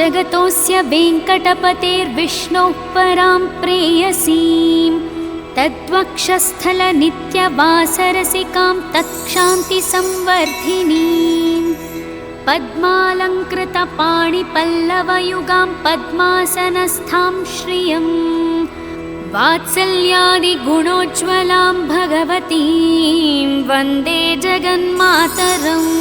जगतोऽस्य वेङ्कटपतेर्विष्णोः परां प्रेयसीं तद्वक्षस्थलनित्यवासरसिकां तत्क्षान्तिसंवर्धिनीं पद्मालङ्कृतपाणिपल्लवयुगां पद्मासनस्थां श्रियं वात्सल्यादिगुणोज्ज्वलां भगवतीं वन्दे जगन्मातरम्।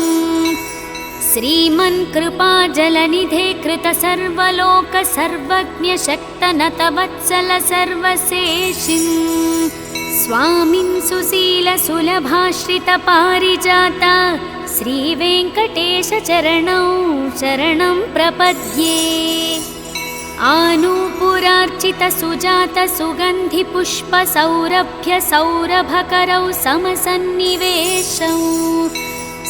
श्रीमन्कृपाजलनिधे कृतसर्वलोकसर्वज्ञशक्तनतवत्सल सर्वशेषिं स्वामिन् सुशीलसुलभाश्रितपारिजाता श्रीवेङ्कटेशचरणौ शरणं प्रपद्ये। आनूपुरार्चितसुजातसुगन्धिपुष्पसौरभ्यसौरभकरौ समसन्निवेशौ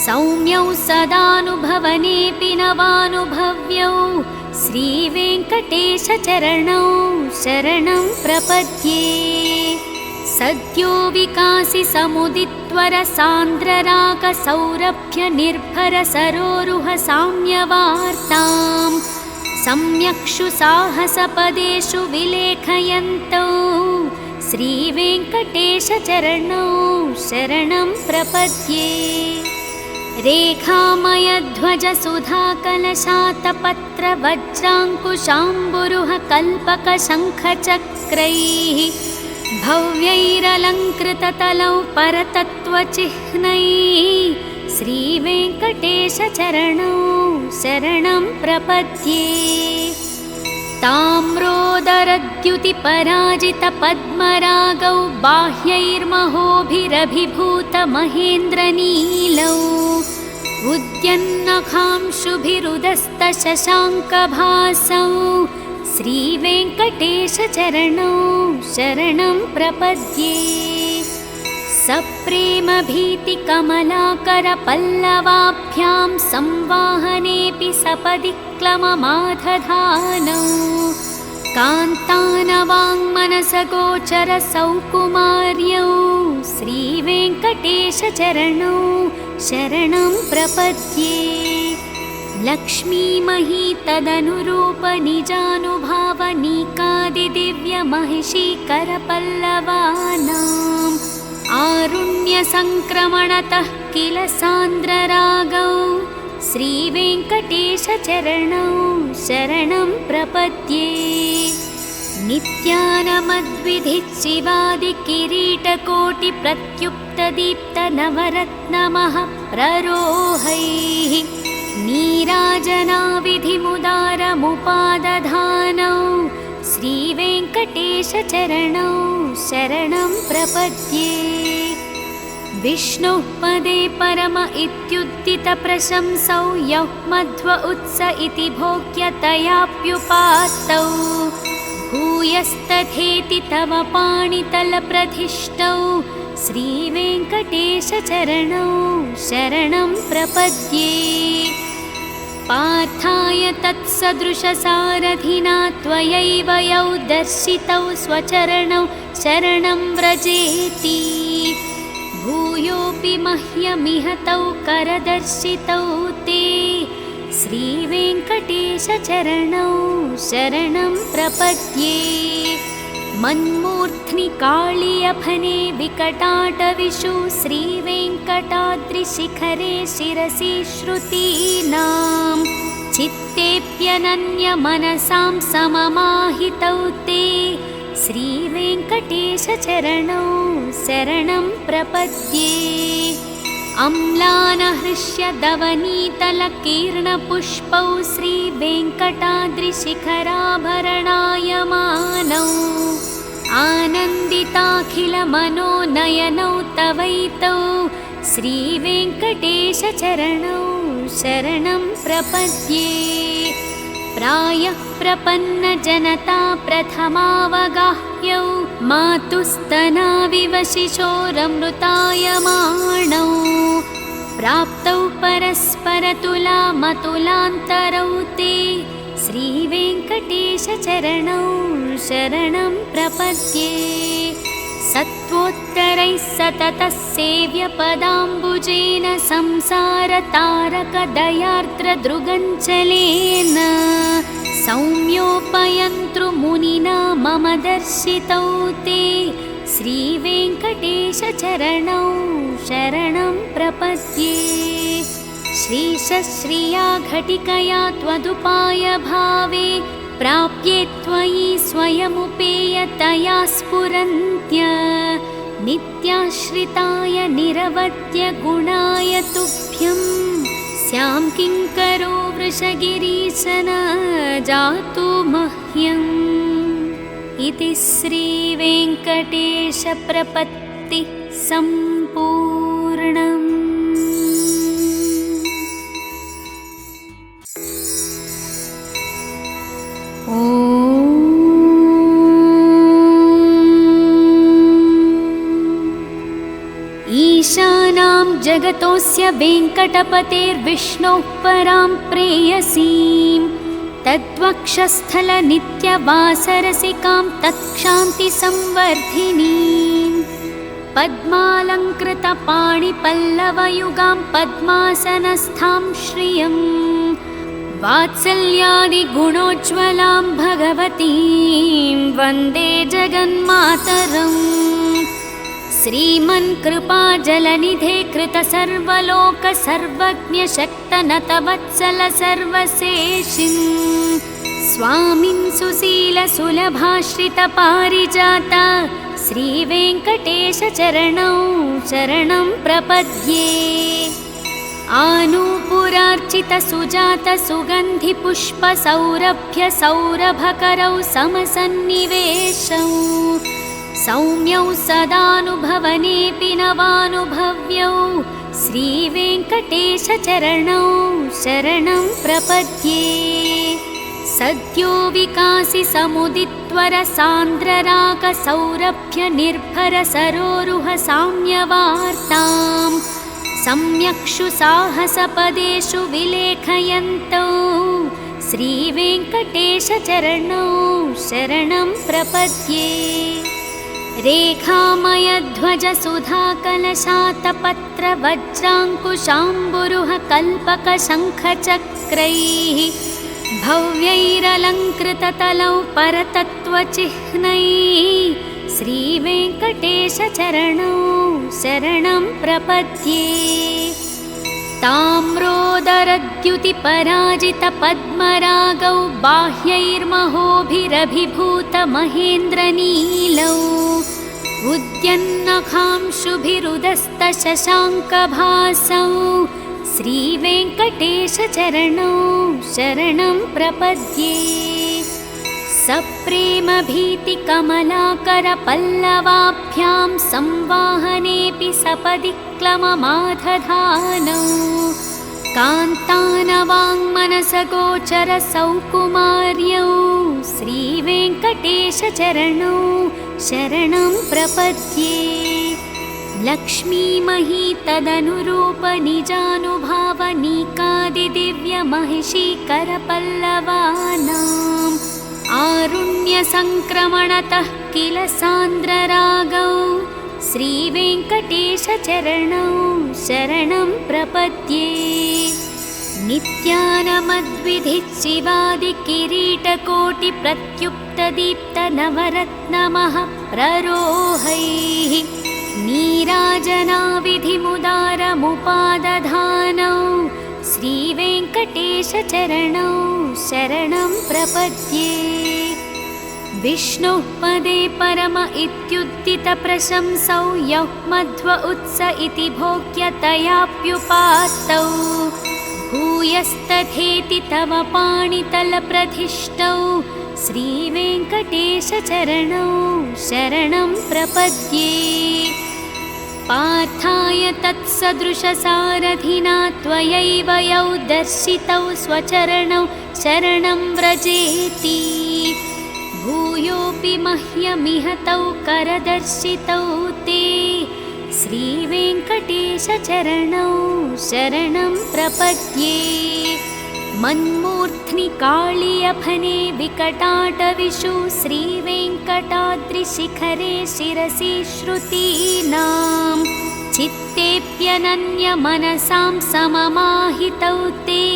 सौम्यौ सदानुभवनेऽपि नवानुभव्यौ श्रीवेङ्कटेशचरणौ शरणं प्रपद्ये। सद्यो विकासि समुदित्वरसान्द्ररागसौरभ्यनिर्भरसरोरुह साम्यवार्तां सम्यक्षु साहसपदेषु विलेखयन्तौ श्रीवेङ्कटेशचरणौ शरणं प्रपद्ये। रेखामयध्वजसुधाकलशातपत्रवज्राङ्कुशाम्बुरुह कल्पकशङ्खचक्रैः भव्यैरलङ्कृततलौ परतत्त्वचिह्नैः श्रीवेङ्कटेशचरणौ शरणं प्रपद्ये। ताम्रोदरद्युतिपराजितपद्मरागौ बाह्यैर्महोभिरभिभूतमहेन्द्रनीलौ उद्यन्नखांशुभिरुदस्तशशाङ्कभासौ श्रीवेङ्कटेशचरणौ शरणं प्रपद्ये। सप्रेमभीतिकमलाकरपल्लवाभ्यां संवाहनेऽपि सपदि क्लममाधधानौ कान्तानवाङ्मनसगोचरसौकुमार्यौ श्रीवेङ्कटेशचरणौ शरणं प्रपद्ये। लक्ष्मीमही तदनुरूपनिजानुभावनीकादिदिव्यमहिषीकरपल्लवानाम् आरुण्यसङ्क्रमणतः किल सान्द्ररागौ श्रीवेङ्कटेशचरणौ शरणं प्रपद्ये। नित्यानमद्विधिच्चिवादिकिरीटकोटिप्रत्युक्तदीप्तनवरत्नमः प्ररोहैः नीराजनाविधिमुदारमुपादधानौ श्रीवेङ्कटेशचरणौ शरणं प्रपद्ये। विष्णुः पदे परम इत्युत्थितप्रशंसौ यः मध्व उत्स इति भोग्यतयाप्युपात्तौ भूयस्तथेति तव पाणितलप्रधिष्ठौ श्रीवेङ्कटेशचरणौ शरणं प्रपद्ये। पार्थाय तत्सदृशसारथिना त्वयैव यौ दर्शितौ स्वचरणौ शरणं व्रजेति भूयोऽपि मह्यमिह तौ करदर्शितौ ते श्रीवेङ्कटेशचरणौ शरणं प्रपद्ये। मन्मूर्ध्नि काळियफने विकटाटविषु श्रीवेङ्कटाद्रिशिखरे शिरसि श्रुतीनां चित्तेऽप्यनन्यमनसां सममाहितौ ते श्रीवेङ्कटेशचरणौ शरणं प्रपद्ये। अम्लानहृष्यदवनीतलकीर्णपुष्पौ श्रीवेङ्कटाद्रिशिखराभरणायमानौ आनन्दिताखिलमनोनयनौ तवैतौ श्रीवेङ्कटेशचरणौ शरणं प्रपद्ये। प्रायः प्रपन्नजनता प्रथमावगाह्यौ मातुस्तनाविव शिशोरमृतायमाणौ प्राप्तौ परस्परतुलामतुलान्तरौ ते श्रीवेङ्कटेशचरणौ शरणं प्रपद्ये। सत्त्वोत्तरैः सततः सेव्यपदाम्बुजेन संसारतारकदयार्द्रदृगञ्चलेन सौम्योपयन्तृमुनिना मम दर्शितौ ते श्रीवेङ्कटेशचरणौ शरणं प्रपद्ये। श्रीशश्रिया घटिकया त्वदुपायभावे प्राप्ये त्वयि स्वयमुपेयतया स्फुरन्त्य नित्याश्रिताय निरवद्य गुणाय तुभ्यं स्यां किङ्करो वृषगिरीश न जातु मह्यम्। इति श्रीवेङ्कटेशप्रपत्ति सम्पूर्णम्। ईशानां जगतोऽस्य वेङ्कटपतेर्विष्णोः परां प्रेयसीं तद्वक्षस्थलनित्यवासरसिकां तत्क्षान्तिसंवर्धिनीं पद्मालङ्कृतपाणिपल्लवयुगां पद्मासनस्थां श्रियं वात्सल्यादिगुणोज्ज्वलां भगवतीं वन्दे जगन्मातरम्। श्रीमन्कृपाजलनिधे कृतसर्वलोकसर्वज्ञशक्तनतवत्सल सर्वशेषिं स्वामिन् सुशीलसुलभाश्रितपारिजात श्रीवेङ्कटेशचरणौ शरणं प्रपद्ये। आनूपुरार्चितसुजातसुगन्धिपुष्पसौरभ्यसौरभकरौ समसन्निवेशौ सौम्यौ सदानुभवनेऽपि नवानुभव्यौ श्रीवेङ्कटेशचरणौ शरणं प्रपद्ये। सद्यो विकासि समुदित्वरसान्द्ररागसौरभ्यनिर्भरसरोरुह साम्यवार्तां सम्यक्षु साहसपदेषु विलेखयन्तौ श्रीवेङ्कटेशचरणौ शरणं प्रपद्ये। रेखामयध्वजसुधाकलशातपत्रवज्राङ्कुशाम्बुरुह कल्पकशङ्खचक्रैः भव्यैरलङ्कृततलौ परतत्त्वचिह्नैः श्रीवेङ्कटेशचरणौ शरणं प्रपद्ये। ताम्रोदरद्युतिपराजितपद्मरागौ बाह्यैर्महोभिरभिभूतमहेन्द्रनीलौ उद्यन्नखांशुभिरुदस्तशशाङ्कभासौ श्रीवेङ्कटेशचरणौ शरणं प्रपद्ये। सप्रेमभीतिकमलाकरपल्लवाभ्यां संवाहनेऽपि सपदि क्लममाधधानौ कान्तानवाङ्मनसगोचरसौकुमार्यौ श्रीवेङ्कटेशचरणौ शरणं प्रपद्ये। लक्ष्मीमही तदनुरूपनिजानुभावनीकादिदिव्यमहिषीकरपल्लवानाम् आरुण्यसङ्क्रमणतः किल सान्द्ररागौ श्रीवेङ्कटेशचरणौ शरणं प्रपद्ये। नित्यानमद्विधिच्चिवादिकिरीटकोटिप्रत्युक्तदीप्तनवरत्नमः प्ररोहैः नीराजनाविधिमुदारमुपादधानौ श्रीवेङ्कटेशचरणौ शरणं प्रपद्ये। विष्णुः पदे परम इत्युत्थितप्रशंसौ यः मध्व उत्स इति भोग्यतयाप्युपात्तौ भूयस्तथेति तव पाणितलप्रधिष्ठौ श्रीवेङ्कटेशचरणौ शरणं प्रपद्ये। पार्थाय तत्सदृशसारथिना त्वयैव यौ दर्शितौ स्वचरणौ शरणं व्रजेति भूयोऽपि मह्यमिह तौ करदर्शितौ ते श्रीवेङ्कटेशचरणौ शरणं प्रपद्ये। मन्मूर्ध्नि काळियफने विकटाटविषु श्रीवेङ्कटाद्रिशिखरे शिरसि श्रुतीनां चित्तेऽप्यनन्यमनसां सममाहितौ ते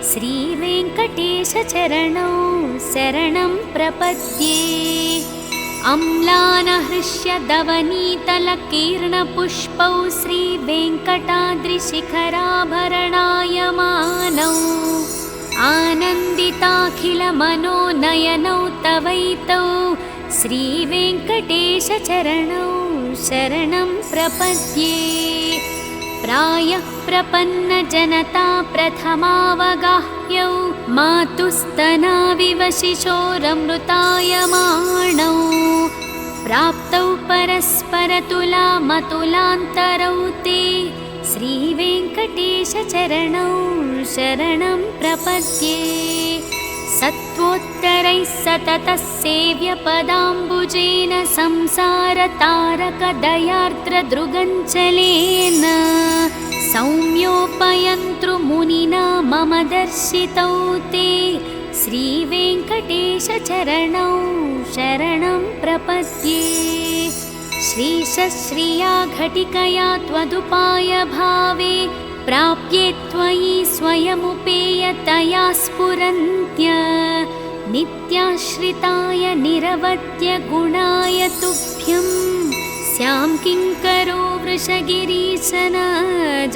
श्रीवेङ्कटेशचरणौ शरणं प्रपद्ये। अम्लानहृष्यदवनीतलकीर्णपुष्पौ श्रीवेङ्कटाद्रिशिखराभरणायमानौ आनन्दिताखिलमनोनयनौ तवैतौ श्रीवेङ्कटेशचरणौ शरणं प्रपद्ये। प्रायः प्रपन्नजनता प्रथमावगाह्यौ मातुस्तनाविव शिशोरमृतायमाणौ प्राप्तौ परस्परतुलामतुलान्तरौ ते श्रीवेङ्कटेशचरणौ शरणं प्रपद्ये। सत्त्वोत्तरैः सततः सेव्यपदाम्बुजेन संसारतारकदयार्द्रदृगञ्चलेन सौम्योपयन्तृमुनिना मम दर्शितौ ते श्रीवेङ्कटेशचरणौ शरणं प्रपद्ये। श्रीशश्रिया घटिकया त्वदुपायभावे प्राप्ये त्वयि स्वयमुपेयतया स्फुरन्त्य नित्याश्रिताय निरवद्य गुणाय तुभ्यं स्यां किङ्करो वृषगिरीश न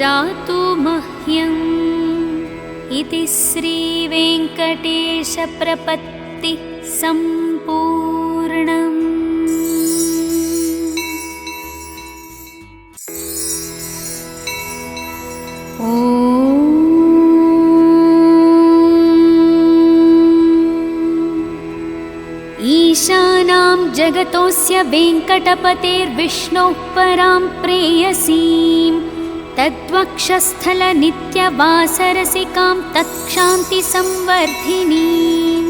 जातु मह्यम्। इति श्रीवेङ्कटेशप्रपत्ति सम्पूर्णम्। ईशानां जगतोऽस्य वेङ्कटपतेर्विष्णोः परां प्रेयसीं तद्वक्षस्थलनित्यवासरसिकां तत्क्षान्तिसंवर्धिनीं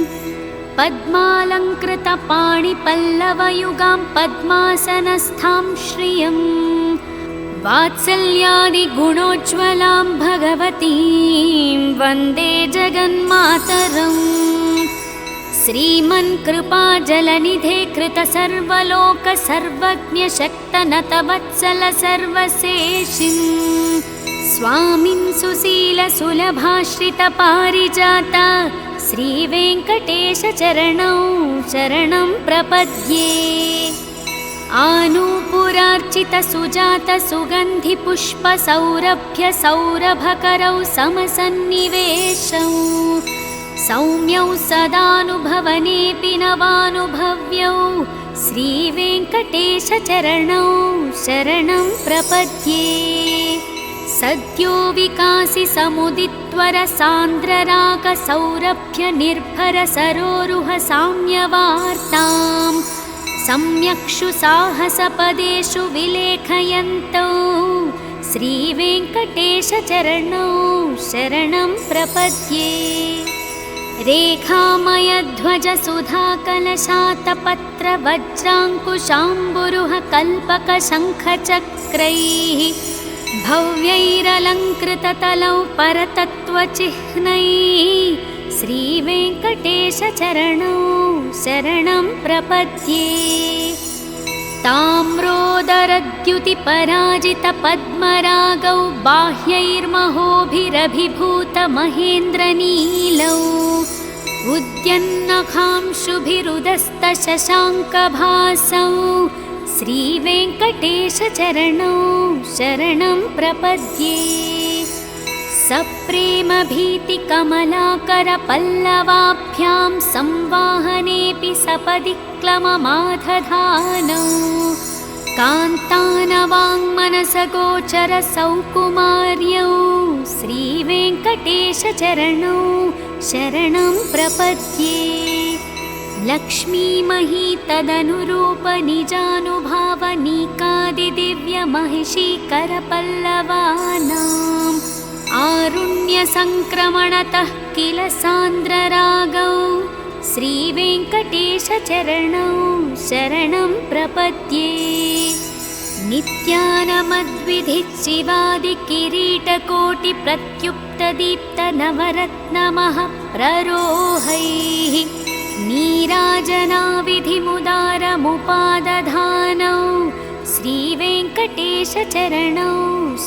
पद्मालङ्कृतपाणिपल्लवयुगां पद्मासनस्थां श्रियं वात्सल्यादिगुणोज्ज्वलां भगवतीं वन्दे जगन्मातरम्। श्रीमन्कृपाजलनिधे कृतसर्वलोकसर्वज्ञशक्तनतवत्सल सर्वशेषिं स्वामिन् सुशीलसुलभाश्रितपारिजाता श्रीवेङ्कटेशचरणौ शरणं प्रपद्ये। आनूपुरार्चितसुजातसुगन्धिपुष्पसौरभ्यसौरभकरौ समसन्निवेशौ सौम्यौ सदानुभवनेऽपि नवानुभव्यौ श्रीवेङ्कटेशचरणौ शरणं प्रपद्ये। सद्यो विकासि समुदित्वरसान्द्ररागसौरभ्यनिर्भरसरोरुह साम्यवार्तां सम्यक्षु साहसपदेषु विलेखयन्तौ श्रीवेङ्कटेशचरणौ शरणं प्रपद्ये। रेखामयध्वजसुधाकलशातपत्रवज्राङ्कुशाम्बुरुह कल्पकशङ्खचक्रैः भव्यैरलङ्कृततलौ परतत्त्वचिह्नैः श्रीवेङ्कटेशचरणौ शरणं प्रपद्ये। ताम्रोदरद्युतिपराजितपद्मरागौ बाह्यैर्महोभिरभिभूतमहेन्द्रनीलौ उद्यन्नखांशुभिरुदस्तशशाङ्कभासौ श्रीवेङ्कटेशचरणौ शरणं प्रपद्ये। सप्रेमभीतिकमलाकरपल्लवाभ्यां संवाहनेऽपि सपदि क्लममाधधानौ कान्तानवाङ्मनसगोचरसौकुमार्यौ श्रीवेङ्कटेशचरणौ शरणं प्रपद्ये। लक्ष्मीमही तदनुरूपनिजानुभावनीकादिदिव्यमहिषीकरपल्लवानाम् आरुण्यसङ्क्रमणतः किल सान्द्ररागौ श्रीवेङ्कटेशचरणौ शरणं प्रपद्ये। नित्यानमद्विधिच्चिवादिकिरीटकोटिप्रत्युक्तदीप्तनवरत्नमः प्ररोहैः नीराजनाविधिमुदारमुपादधानौ श्रीवेङ्कटेशचरणौ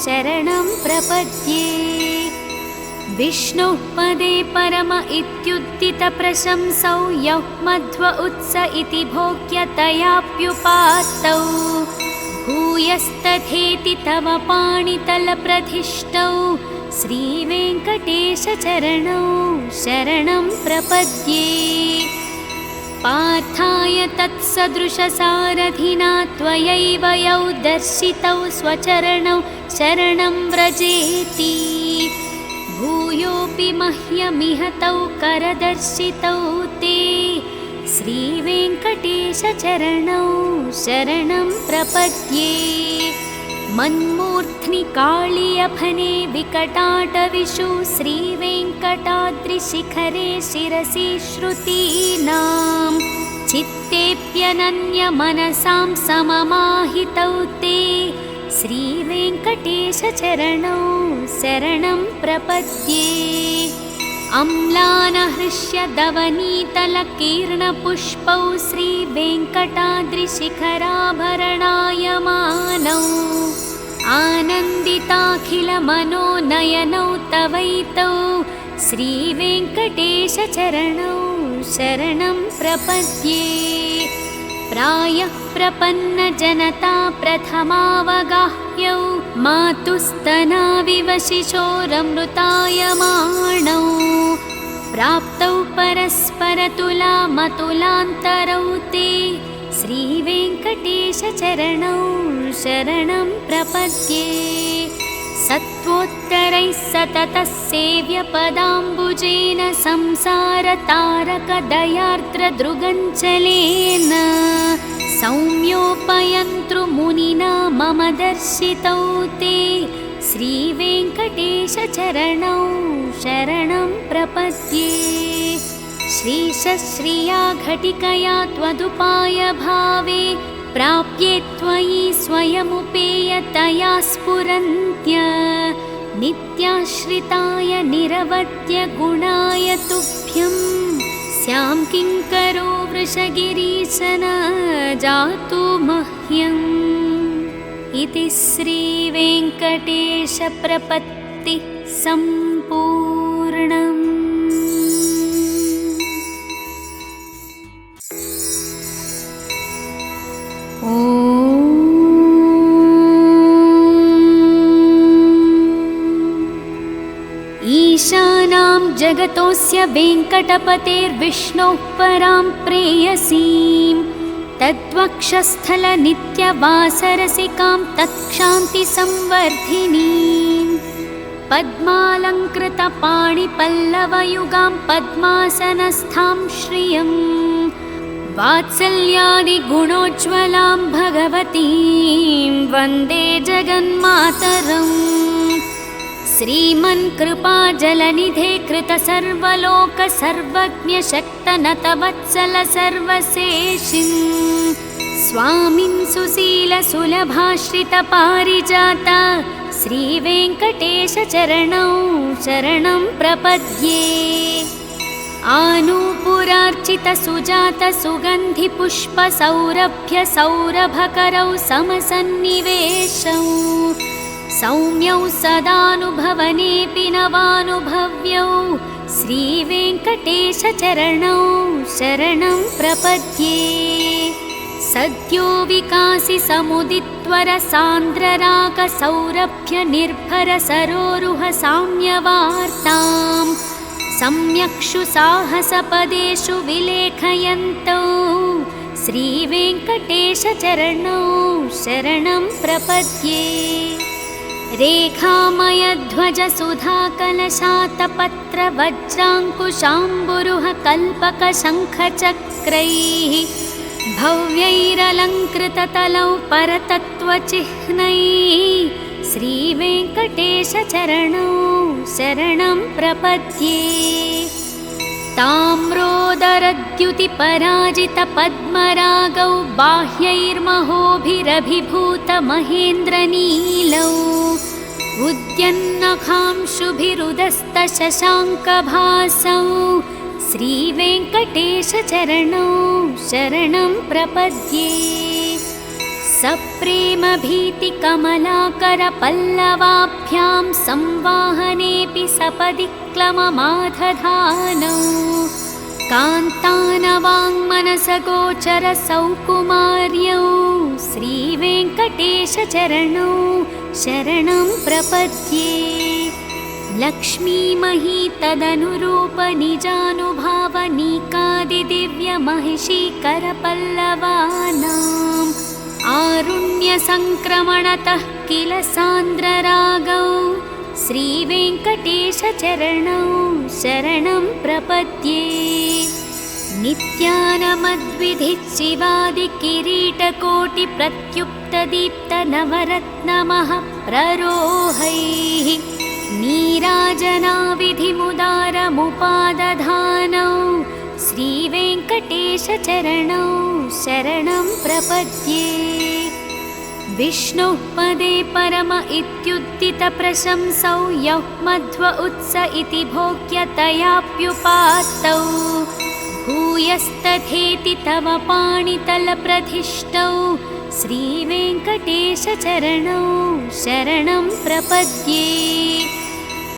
शरणं प्रपद्ये। विष्णुः पदे परम इत्युत्थितप्रशंसौ यः मध्व उत्स इति भोग्यतयाप्युपात्तौ भूयस्तथेति तव पाणितलप्रधिष्ठौ श्रीवेङ्कटेशचरणौ शरणं प्रपद्ये। पार्थाय तत्सदृशसारथिना त्वयैव यौ दर्शितौ स्वचरणौ शरणं व्रजेति। भूयोऽपि मह्यमिह तौ करदर्शितौ ते श्रीवेङ्कटेशचरणौ शरणं प्रपद्ये। मन्मूर्ध्नि काळियफने विकटाटविषु श्रीवेङ्कटाद्रिशिखरे शिरसि श्रुतीनां चित्तेऽप्यनन्यमनसां सममाहितौ ते श्रीवेङ्कटेशचरणौ शरणं प्रपद्ये। अम्लानहृष्यदवनीतलकीर्णपुष्पौ श्रीवेङ्कटाद्रिशिखराभरणायमानौ आनन्दिताखिलमनोनयनौ तवैतौ श्रीवेङ्कटेशचरणौ शरणं प्रपद्ये। प्रायः प्रपन्नजनता प्रथमावगाह्यौ मातुस्तनाविव शिशोरमृतायमाणौ प्राप्तौ परस्परतुलामतुलान्तरौ ते श्रीवेङ्कटेशचरणौ शरणं प्रपद्ये। सत्त्वोत्तरैः सततः सेव्यपदाम्बुजेन संसारतारकदयार्द्रदृगञ्चलेन सौम्योपयन्तृमुनिना मम दर्शितौ ते श्रीवेङ्कटेशचरणौ शरणं प्रपद्ये। श्रीशश्रिया घटिकया त्वदुपायभावे प्राप्ये त्वयि स्वयमुपेयतया स्फुरन्त्य नित्याश्रिताय निरवद्यगुणाय तुभ्यं स्यां किङ्करो वृषगिरीश न जातु मह्यम्। इति श्रीवेङ्कटेशप्रपत्ति सम्पूर्णम्। ईशानां जगतोऽस्य वेङ्कटपतेर्विष्णोः परां प्रेयसीं तद्वक्षस्थलनित्यवासरसिकां तत्क्षान्तिसंवर्धिनीं पद्मालङ्कृतपाणिपल्लवयुगां पद्मासनस्थां श्रियं वात्सल्यादिगुणोज्ज्वलां भगवतीं वन्दे जगन्मातरम्। श्रीमन्कृपाजलनिधे कृतसर्वलोकसर्वज्ञशक्तनतवत्सल सर्वशेषिं स्वामिन् सुशीलसुलभाश्रितपारिजाता श्रीवेङ्कटेशचरणौ शरणं प्रपद्ये। आनूपुरार्चितसुजातसुगन्धिपुष्पसौरभ्यसौरभकरौ समसन्निवेशौ सौम्यौ सदानुभवनेऽपि नवानुभव्यौ श्रीवेङ्कटेशचरणौ शरणं प्रपद्ये। सद्यो विकासि समुदित्वरसान्द्ररागसौरभ्यनिर्भरसरोरुह साम्यवार्तां सम्यक्षु साहसपदेषु विलेखयन्तौ श्रीवेङ्कटेशचरणौ शरणं प्रपद्ये। रेखामयध्वजसुधाकलशातपत्रवज्राङ्कुशाम्बुरुह कल्पकशङ्खचक्रैः भव्यैरलङ्कृततलौ परतत्त्वचिह्नैः श्रीवेङ्कटेशचरणौ शरणं प्रपद्ये। ताम्रोदरद्युतिपराजितपद्मरागौ बाह्यैर्महोभिरभिभूतमहेन्द्रनीलौ उद्यन्नखांशुभिरुदस्तशशाङ्कभासौ श्रीवेङ्कटेशचरणौ शरणं प्रपद्ये। सप्रेमभीतिकमलाकरपल्लवाभ्यां संवाहनेऽपि सपदि क्लममाधधानौ कान्तानवाङ्मनसगोचरसौकुमार्यौ श्रीवेङ्कटेशचरणौ शरणं प्रपद्ये लक्ष्मीमही तदनुरूपनिजानुभावनीकादिदिव्यमहिषीकरपल्लवानाम् आरुण्यसङ्क्रमणतः किल सान्द्ररागौ श्रीवेङ्कटेशचरणौ शरणं प्रपद्ये नित्यानमद्विधिच्चिवादिकिरीटकोटिप्रत्युक्तदीप्तनवरत्नमः प्ररोहैः नीराजनाविधिमुदारमुपादधानौ श्रीवेङ्कटेशचरणौ शरणं प्रपद्ये विष्णुः पदे परम इत्युत्थितप्रशंसौ यः मध्व उत्स इति भोग्यतयाप्युपात्तौ भूयस्तथेति तव पाणितलप्रधिष्ठौ श्रीवेङ्कटेशचरणौ शरणं प्रपद्ये